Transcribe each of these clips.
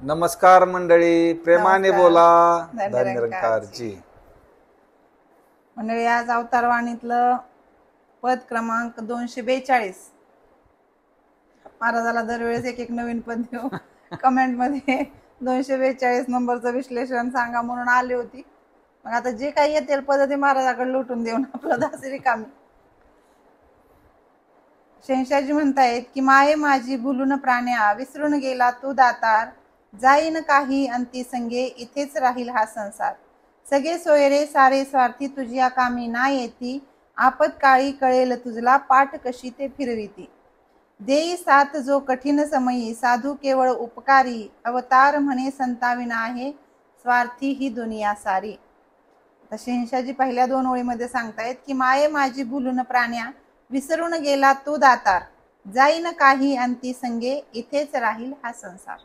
नमस्कार मंडळी, प्रेमाने नमस्कार. बोला. धन्य निरंकारजी. मंडळी, आज अवतारवाणीतलं पद क्रमांक 242. महाराजाला दरवेळेस एक एक नवीन पद देऊ. कमेंट मध्ये 242 नंबरचं विश्लेषण सांगा म्हणून आली होती. मग आता जे काही येतील पद ते महाराजाकडे लुटून देऊन आपलं दासी रिकामी. शहनशाहजी म्हणतायत की माये माझी भुलून प्राण्या, विसरून गेला तू दातार, जाईन काही अंती संगे, इथेच राहील हा संसार. सगळे सोयरे सारे स्वार्थी, तुझ्या कामी ना येती, आपत्काळी कळेल तुझला, पाठ कशी ते फिरविती. देई साथ जो कठीण समयी, साधू केवळ उपकारी, अवतार म्हणे संताविना आहे, स्वार्थी ही दुनिया सारी. तर शहनशाहजी पहिल्या 2 ओळीमध्ये सांगतायत की माये माझी भुलून प्राण्या, विसरून गेला तू दातार, जाईन काही अंती संगे, इथेच राहील हा संसार.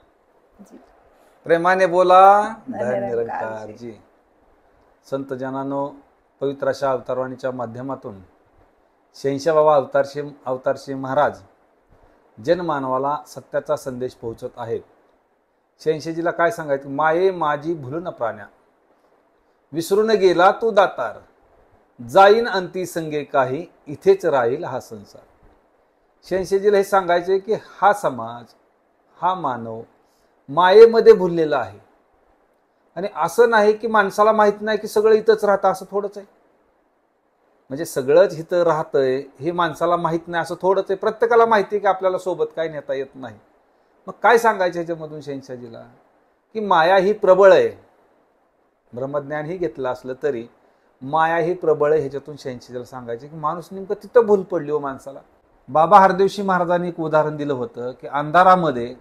प्रेमाने बोला. निरंकारजी. संत जनानो, पवित्र अशा अवतारवाणीच्या माध्यमातून शहनशाह बाबा अवतारशी महाराज जनमानवाला सत्याचा संदेश पोहोचत आहेत. शहनशाहजीला काय सांगायचं? माये माझी भुलून प्राण्या, विसरून गेला तू दातार, जाईन अंती संगे काही, इथेच राहील हा संसार. शहनशाहजीला हे सांगायचे की हा समाज, हा मानव मायेमध्ये भुललेला आहे. आणि असं नाही की माणसाला माहित नाही की सगळं इथंच राहतं, असं थोडंच आहे. म्हणजे सगळंच इथं राहतंय हे माणसाला माहित नाही असं थोडंच आहे. प्रत्येकाला माहिती आहे की आपल्याला सोबत काय नेता येत नाही. मग काय सांगायचं ह्याच्यामधून शहनशाहजीला? की माया ही प्रबळ आहे. ब्रह्मज्ञान ही घेतलं असलं तरी माया ही प्रबळ आहे. ह्याच्यातून शहनशाहजीला सांगायचे की माणूस नेमकं तिथं भूल पडली हो माणसाला. बाबा हरदेवशी महाराजांनी एक उदाहरण दिलं होतं की अंधारामध्ये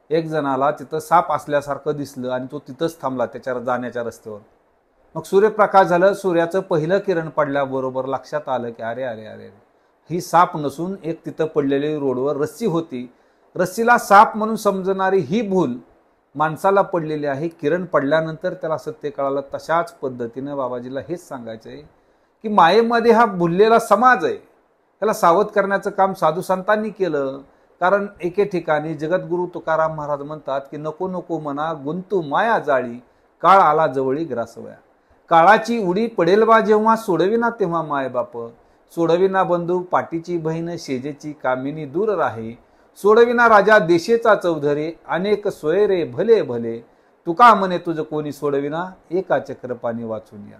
एक जणाला तिथं साप असल्यासारखं दिसलं आणि तो तिथंच थांबला त्याच्या जाण्याच्या रस्त्यावर. मग सूर्यप्रकाश झालं, सूर्याचं पहिलं किरण पडल्याबरोबर लक्षात आलं की अरे अरे अरे ही साप नसून एक तिथं पडलेली रोडवर रस्सी होती. रस्सीला साप म्हणून समजणारी ही भूल माणसाला पडलेली आहे. किरण पडल्यानंतर त्याला सत्य कळालं. तशाच पद्धतीनं बाबाजीला हेच सांगायचं आहे की मायेमध्ये हा भुललेला समाज आहे, त्याला सावध करण्याचं काम साधू संतांनी केलं. कारण एके ठिकाणी जगद्गुरु तुकाराम महाराज म्हणतात की नको नको मना गुंतू माया जाळी, काळ आला जवळी ग्रासवया. काळाची उडी पडेल बा जेव्हा, सोडविना तेव्हा माय बाप, सोडविना बंधू पाठीची बहीण, शेजेची कामिनी दूर राहे, सोडविना राजा देशेचा चौधरी, अनेक सोयरे भले भले, तुका म्हणे तुझ कोणी सोडविना, एका चक्रपाणी वाचून या.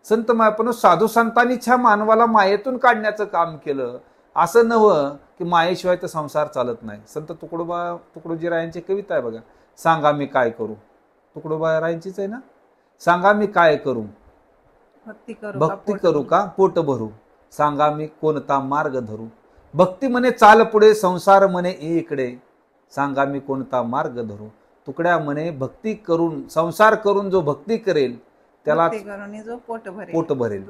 संत पण साधू संतांनी छा मानवाला मायेतून काढण्याचं काम केलं. असं नव्हं की मायेशिवाय तर संसार चालत नाही. संत तुकडोजीरायांची कविता आहे बघा, सांगा मी काय करू. तुकडोबारायांचीच आहे ना. सांगा मी काय करू, भक्ती करू का पोट भरू, सांगा मी कोणता मार्ग धरू. भक्ती म्हणे चाल पुढे, संसार म्हणे इकडे, सांगा मी कोणता मार्ग धरू. तुकड्या म्हणे भक्ती करून संसार करून जो भक्ती करेल त्याला पोट भरेल,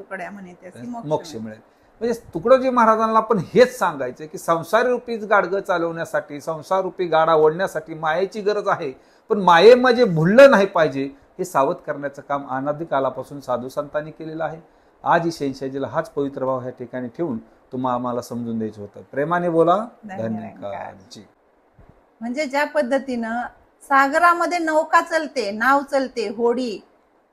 मोक्ष मिळेल. म्हणजे तुकडोजी महाराजांना पण हेच सांगायचं की संसार रूपी गाडगं चालवण्यासाठी, संसार रूपी गाडा ओढण्यासाठी मायेची गरज आहे. पण मायेमध्ये भुललं नाही पाहिजे हे सावध करण्याचं काम अनादी कालापासून साधू संतांनी केलेलं आहे. आज ही शहनशाहजीला हाच पवित्र भाव ह्या ठिकाणी ठेवून तुम्हाला आम्हाला समजून द्यायचं होतं. प्रेमाने बोला. धन्यवाद. म्हणजे ज्या पद्धतीनं सागरामध्ये नौका चलते, नाव चलते, होडी,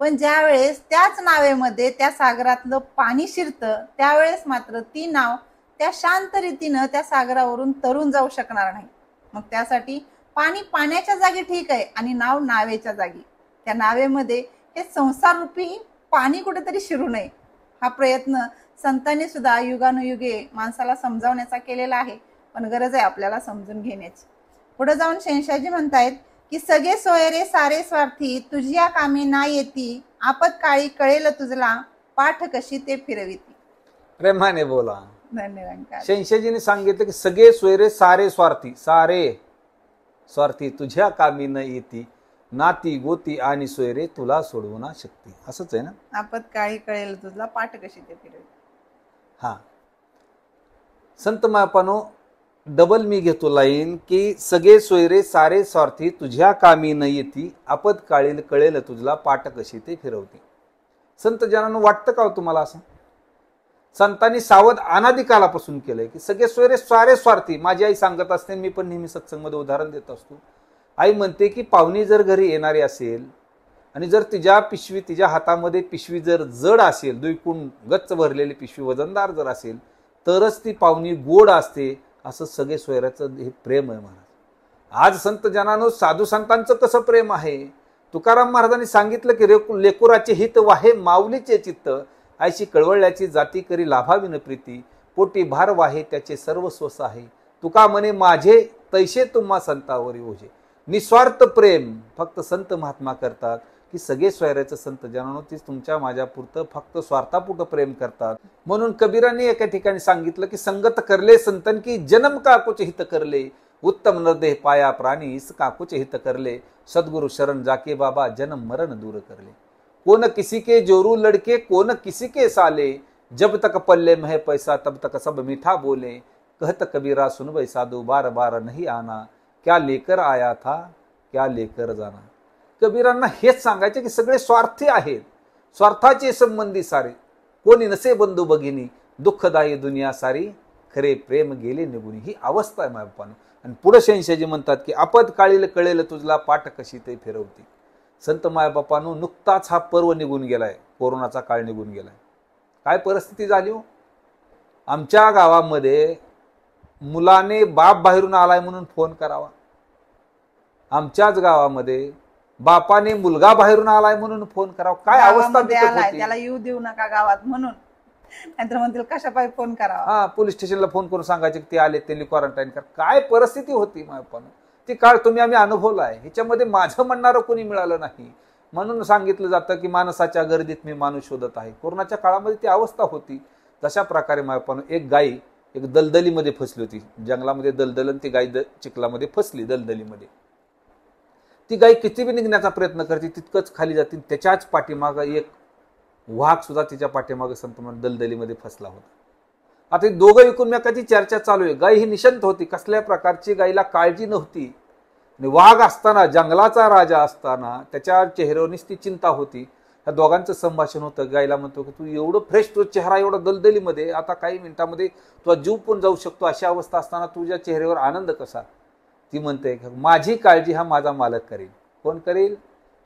पण ज्या वेळेस त्याच नावेमध्ये त्या सागरातलं पाणी शिरतं त्यावेळेस मात्र ती नाव त्या शांत रीतीनं त्या सागरावरून तरून जाऊ शकणार नाही. मग त्यासाठी पाणी पाण्याच्या जागी ठीक आहे आणि नाव नावेच्या जागी. त्या नावेमध्ये हे संसार रूपी पाणी कुठेतरी शिरू नये हा प्रयत्न संतांनी सुद्धा युगानुयुगे माणसाला समजावण्याचा केलेला आहे. पण गरज आहे आपल्याला समजून घेण्याची. पुढे जाऊन शहनशाहजी म्हणतायत की सगळे सोयरे सारे स्वार्थी, तुझ्या कामी ना येती, आपत्काळी कळेल तुझला, पाठ कशी ते फिरविती. प्रेमाने बोला. धन्यवाद. शहनशाहजीने सांगितलं की सगळे सोयरे सारे स्वार्थी, सारे स्वार्थी, तुझ्या कामी न येती, नाती गोती आणि सोयरे तुला सोडवना शक्ती. असंच आहे ना. आपत्काळी कळेल तुझला, पाठ कशी ते फिरविती. हा संत मापानो डबल मी घेतो लाईन की सगळे सोयरे सारे स्वार्थी, तुझ्या कामी न येती, आपत्काळी कळेल तुझला, पाठ कशी ते फिरवती. संत जनांनो, वाटतं का तुम्हाला असं? संतांनी सावध अनादी कालापासून केलंय की सगळे सोयरे सारे स्वार्थी. माझी आई सांगत असते, मी पण नेहमी सत्संगमध्ये उदाहरण देत असतो. आई म्हणते की पाहुणी जर घरी येणारी असेल आणि जर तिच्या हातामध्ये पिशवी जर जड असेल, दुईकूण गच्च भरलेली पिशवी वजनदार जर असेल, तरच ती पाहुणी गोड असते, असं सगळे सोयऱ्याचं हे प्रेम आहे महाराज. आज संत जनानो, साधू संतांचं कसं प्रेम आहे. तुकाराम महाराजांनी सांगितलं की लेकुराचे हित वाहे माऊलीचे चित्त, आयशी कळवळल्याची जाती करी लाभाविन प्रीती, पोटी भार वाहे त्याचे सर्व स्वस आहे, तुका म्हणे माझे तैसे तुम्हा संतावरी ओझे. निस्वार्थ प्रेम फक्त संत महात्मा करतात, की सगळे सोयऱ्याचं संत जनानो तीच तुमच्या माझ्या पुरतं फक्त स्वार्थापुरतं प्रेम करतात. म्हणून कबीरांनी एका ठिकाणी सांगितलं की संगत करले संतन की जन्म काकुच हित करले, उत्तम नरदेह पाया प्राणी इस काकुच हित करले, सद्गुरु शरण जाके बाबा जन्म मरण दूर करले. कोन किसी के जोरू लड़के कोन किसी के साले, जब तक पल्ले में है पैसा तब तक सब मीठा बोले, कहत कबीरा सुन भाई साधु बार बार नहीं आना, क्या लेकर आया था क्या लेकर जाना. कबीरांना हेच सांगायचे की सगळे स्वार्थी आहेत, स्वार्थाचे संबंधी सारे, कोणी नसे बंधू भगिनी, दुःखदायी दुनिया सारी, खरे प्रेम गेले निघून. ही अवस्था आहे मायबापानं. आणि पुढे शंशाजी म्हणतात की आपद काळील कळेल तुझला पाठ कशी ते फिरवती. संत मायबापानो, नुकताच हा पर्व निघून गेलाय, कोरोनाचा काळ निघून गेलाय. काय परिस्थिती झाली हो. आमच्या गावामध्ये मुलाने बाप बाहेरून आलाय म्हणून फोन करावा, आमच्याच गावामध्ये बापाने मुलगा बाहेरून आलाय म्हणून फोन करावा. काय अवस्था त्याला येऊ देऊ नका गावात म्हणून, नाहीतर म्हणतील कशा पाय फोन करावा. हा, पोलीस स्टेशनला फोन करून सांगायचे की ते आले, त्यांनी क्वारंटाईन करा. काय परिस्थिती होती मायपानं. ती काळ आम्ही अनुभवलाय. ह्याच्यामध्ये माझं म्हणणारं कोणी मिळालं नाही. म्हणून सांगितलं जातं की माणसाच्या गर्दीत मी माणूस शोधत आहे. कोरोनाच्या काळामध्ये ती अवस्था होती. तशा प्रकारे मायपानं एक गाई एक दलदलीमध्ये फसली होती. जंगलामध्ये दलदल, ती गाय चिखलामध्ये फसली दलदलीमध्ये. ती गाय किती बी निघण्याचा प्रयत्न करते तितकंच खाली जाते. त्याच्याच पाठीमागं एक वाघ सुद्धा तिच्या पाठीमागं संत दलदलीमध्ये फसला होता. आता दोघं एकूणमेकाची चर्चा चालू आहे. गाय ही निशंत होती, कसल्या प्रकारची गायीला काळजी नव्हती. आणि वाघ असताना, जंगलाचा राजा असताना त्याच्या चेहऱ्यावर ती चिंता होती. ह्या दोघांचं संभाषण होतं. गायला म्हणतो की तू एवढं फ्रेश, तुझा चेहरा एवढा दलदलीमध्ये, आता काही मिनिटामध्ये तुझा जीव पण जाऊ शकतो, अशा अवस्था असताना तुझ्या चेहऱ्यावर आनंद कसा. ती म्हणते माझी काळजी हा माझा मालक करेल. कोण करेल?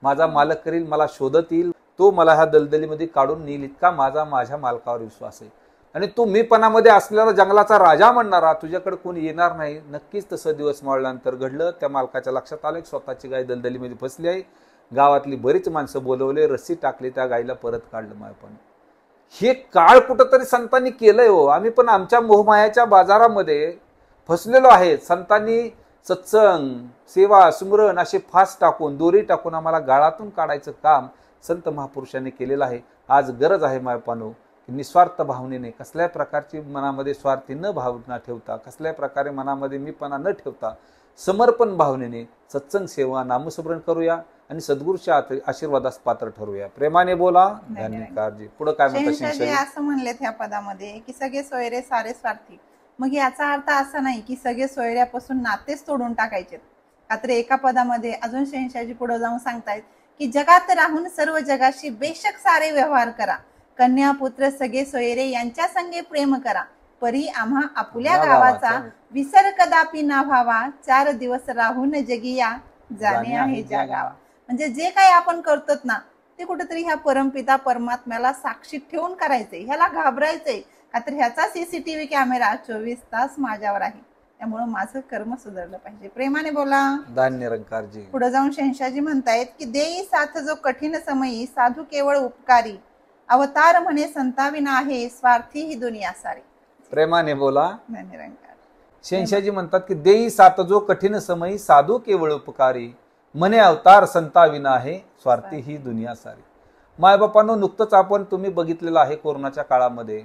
माझा मालक करेल. मला शोधत येईल, तो मला ह्या दलदलीमध्ये काढून नेईल, इतका माझ्या मालकावर विश्वास आहे. आणि तू मीपणामध्ये असलेला जंगलाचा राजा म्हणणारा, तुझ्याकडे कोणी येणार नाही. नक्कीच तसं दिवस मावळल्यानंतर घडलं. त्या मालकाच्या लक्षात आलं स्वतःची गाय दलदलीमध्ये फसली आहे. गावातली बरीच माणसं बोलवले, रस्सी टाकली, त्या गायीला परत काढलं. मायपण हे काळ कुठंतरी संतांनी केलंय हो. आम्ही पण आमच्या मोहमायाच्या बाजारामध्ये फसलेलो आहे. संतांनी सत्संग, सेवा, सुमरण असे फास टाकून, दोरी टाकून आम्हाला गाळातून काढायचं काम संत महापुरुषांनी केलेलं आहे. आज गरज आहे मायपानो, निस्वार्थ भावनेने, कसल्याही प्रकारची मनामध्ये स्वार्थी न भावना ठेवता, कसल्याही प्रकारे मनामध्ये मीपणा न ठेवता, समर्पण भावनेने सत्संग, सेवा, नामस्मरण करूया आणि सद्गुरूच्या आशीर्वादास पात्र ठरूया. प्रेमाने बोला. धन्यवाद. पुढे काय म्हणतात? असं म्हणलेत ह्या पदामध्ये की सगळे सोयरे सारे स्वार्थी. मग याचा अर्थ असा नाही की सगळे सोयऱ्यापासून नातेच तोडून टाकायचे. मात्र एका पदामध्ये अजून शहनशाहजी पुढे जाऊन सांगतायत की जगात राहून सर्व जगाशी बेशक सारे व्यवहार करा, कन्या पुत्र सगळे सोयरे यांच्या संगे प्रेम करा, परी आम्हा आपुल्या गावाचा विसर कदापि ना व्हावा, 4 दिवस राहून जगिया जाणे आहे ज्या गावा. म्हणजे जे काही आपण करतो ना ते कुठेतरी ह्या परमपिता परमात्म्याला साक्षी ठेवून करायचंय. ह्याला घाबरायचंय का तर ह्याचा सीसीटीव्ही कॅमेरा 24 तास माझ्यावर आहे. त्यामुळे माझं कर्म सुधारलं पाहिजे. प्रेमाने बोला. धन्यरंकारजी. पुढे जाऊन शहनशाहजी म्हणतायत की देई साथ जो कठीण समयी, साधू केवळ उपकारी, अवतार म्हणे संताविना आहे, स्वार्थी ही दुनिया सारी. प्रेमाने बोला. धन्यरंकार. शहनशाहजी म्हणतात की देई साथ जो कठीण समयी, साधू केवळ उपकारी, म्हणे अवतार संताविना आहे, स्वार्थी ही दुनिया सारी. मायबापांनो, नुकतंच आपण तुम्ही बघितलेलं आहे कोरोनाच्या काळामध्ये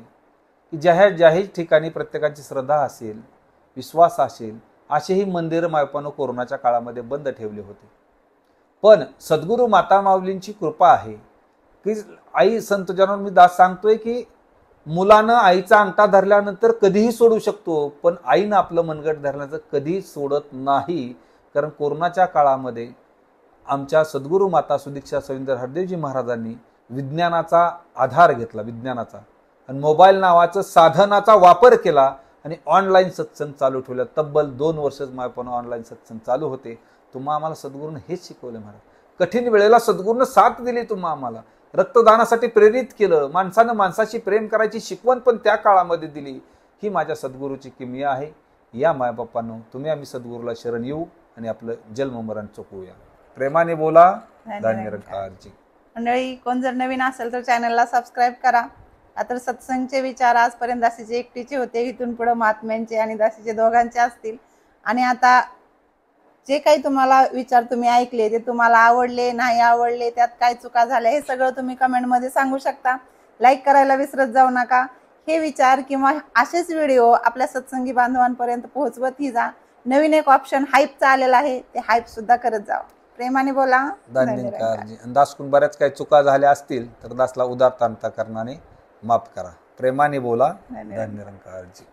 की ज्या ठिकाणी प्रत्येकाची श्रद्धा असेल, विश्वास असेल, असेही मंदिर मायबापांनो कोरोनाच्या काळामध्ये बंद ठेवले होते. पण सद्गुरू माता माऊलींची कृपा आहे की आई संत जनांना मी दास सांगतोय की मुलानं आईचा अंगठा धरल्यानंतर कधीही सोडू शकतो, पण आईनं आपलं मनगट धरल्याचं कधीही सोडत नाही. कारण कोरोनाच्या काळामध्ये आमच्या सद्गुरू माता सुदीक्षा सविंदर हरदेवजी महाराजांनी विज्ञानाचा आधार घेतला, विज्ञानाचा, आणि मोबाईल नावाचं साधनाचा वापर केला आणि ऑनलाईन सत्संग चालू ठेवला. तब्बल 2 वर्षच मायपण ऑनलाईन सत्संग चालू होते. तुम्हा आम्हाला सद्गुरूनं हेच शिकवले महाराज. कठीण वेळेला सद्गुरूनं साथ दिली तुम्हा आम्हाला, रक्तदानासाठी प्रेरित केलं, माणसानं माणसाशी प्रेम करायची शिकवण पण त्या काळामध्ये दिली. ही माझ्या सद्गुरूची किमया आहे. या मायबापांनो, तुम्ही आम्ही सद्गुरूला शरण येऊ आणि आपलं जन्म मरण चुकवूया. प्रेमाने बोला. धन्यरंकारजी. मंडळी, कोण जर नवीन असेल तर चॅनलला सबस्क्राईब करा. आता सत्संगचे विचार आजपर्यंत दासीचे एकटीचे होते, इथून पुढे महात्म्यांचे आणि दासीचे दोघांचे असतील. आणि आता जे काही तुम्हाला विचार तुम्ही ऐकले ते तुम्हाला आवडले नाही आवडले, त्यात काय चुका झाल्या, हे सगळं तुम्ही कमेंटमध्ये सांगू शकता. लाईक करायला विसरत जाऊ नका. हे विचार किंवा असेच व्हिडिओ आपल्या सत्संगी बांधवांपर्यंत पोहोचवत ही जा. नवीन एक ऑप्शन हाईपचा आलेला आहे, ते हाईप सुद्धा करत जावा. प्रेमाने बोला. धन्यरंकारजी. दासकून बऱ्याच काही चुका झाल्या असतील तर दासला उदारता करणाने माफ करा. प्रेमाने बोला. धन्यरंकारजी.